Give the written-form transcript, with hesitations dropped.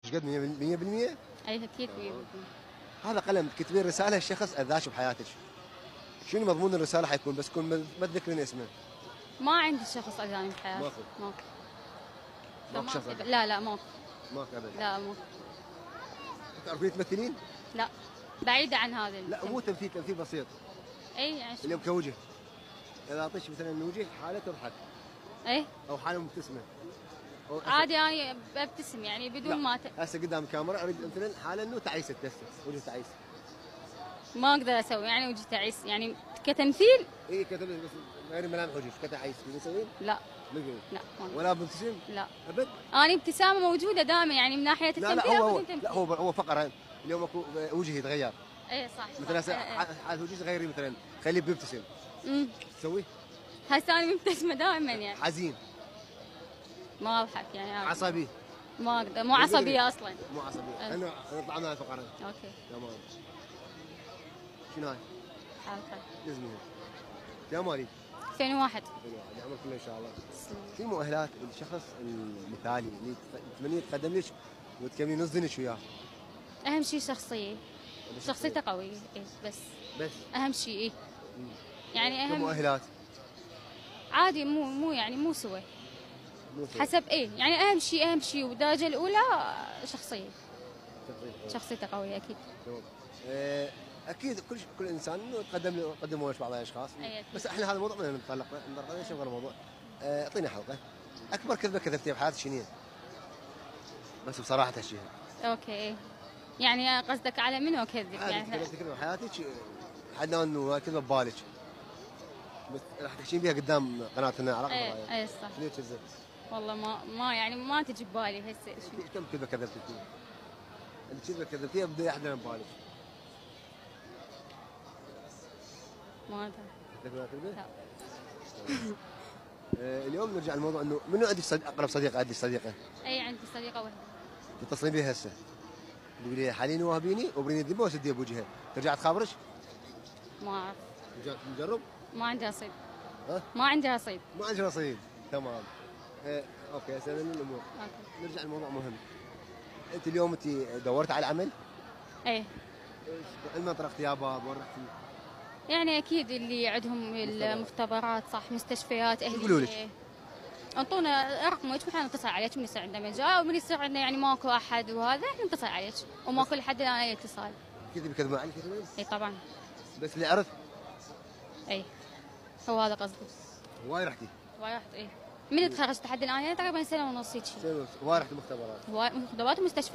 ايش قد 100%؟ اي اكيد 100%. هذا قلم تكتبين رساله لشخص اذاك بحياتك، شنو مضمون الرساله حيكون؟ بس كون ما تذكرين اسمه. ما عندي شخص اذاني بحياتي. ماكو ماكو شخص لا ماكو. ماكو ابدا. لا ماكو. تعرفين تمثلين؟ لا بعيدة عن هذا لا مو تمثيل بسيط. اي يعني اليوم كوجه، اذا اعطيك مثلا وجه حاله تضحك اي او حاله مبتسمه عادي انا ببتسم يعني بدون ما هسه قدام الكاميرا اريد مثلا حاله انه تعيسه، وجه تعيس. ما اقدر اسوي يعني وجه تعيس يعني كتمثيل. اي كتب بس غير ملامح وجهك كتعيس تسوين؟ لا لا ما ولا بابتسم؟ لا ابد. انا ابتسامه موجوده دائما يعني من ناحيه التمثيل. هو فقره اليوم اكو وجهي يتغير. اي صح مثلا هسه حال وجهي غيري مثلا خليه بيبتسم. تسوي؟ هسه انا مبتسمه دائما يعني. حزين؟ ما اضحك يعني عصبي؟ ما اقدر، مو عصبيه اصلا. مو عصبيه. انا نطلع من الفقره. اوكي تمام. شنو هاي؟ حلقه اسمها جمالي 2001. يعمل كله ان شاء الله. شو مؤهلات الشخص المثالي اللي تتمنيه يتقدم لك وتكملين نص دينك وياه؟ اهم شيء شخصيته قويه. إيه بس اهم شيء. إيه يعني اهم مؤهلات عادي مو يعني مو سوى حسب ايه يعني اهم شيء والدرجه الاولى شخصيته قويه اكيد. اكيد كل انسان يقدموا لك بعض الاشخاص. بس احنا هذا الموضوع ما نتطرق له غير الموضوع. اعطينا حلقه اكبر كذبه كذبتيها بحياتك شنو؟ بس بصراحه هالشيء. اوكي يعني قصدك على منو اكذب يعني؟ كذبتي كذبه بحياتك حدنا انه كذبه ببالك بس راح تحكين بها قدام قناتنا علاقه بالرأي. اي صح. شنو كذبت؟ والله ما يعني ما تجي ببالي هسه. كم كذبه كذبتي فيها؟ انت كذبه كذبتيها بده يحضر ببالك. ما ادري. لا. اليوم نرجع للموضوع انه منو عندك اقرب صديقه؟ عندك صديقه؟ اي عندي صديقه واحده. تتصلين بها هسه تقولي لي حاليني وهبيني وبريني الذبه وسديها بوجهها، ترجع تخابرش؟ ما اعرف. نجرب؟ ما عندي رصيد. ها؟ ما عندي رصيد. ما عندي رصيد، تمام. اوكي هسه من الامور. نرجع لموضوع مهم. انت اليوم انت دورت على العمل؟ ايه. المنطقه اغتيابات ورحتي؟ يعني اكيد اللي عندهم المختبرات صح، مستشفيات اهليه يقولوا لك انطونا رقمك ونحن نتصل عليك من يصير عندنا مجال ومن يصير عندنا يعني ماكو احد وهذا احنا نتصل عليك وماكو لحد الان اي اتصال. كذا بيكذبون عليك؟ اي طبعا. بس اللي عرف؟ اي هو هذا قصدي. واي رحتي؟ واي رحت. اي من تخرجت لحد الان يعني تقريبا سنه ونص هيك. واي رحتي مختبرات؟ مختبرات ومستشفيات.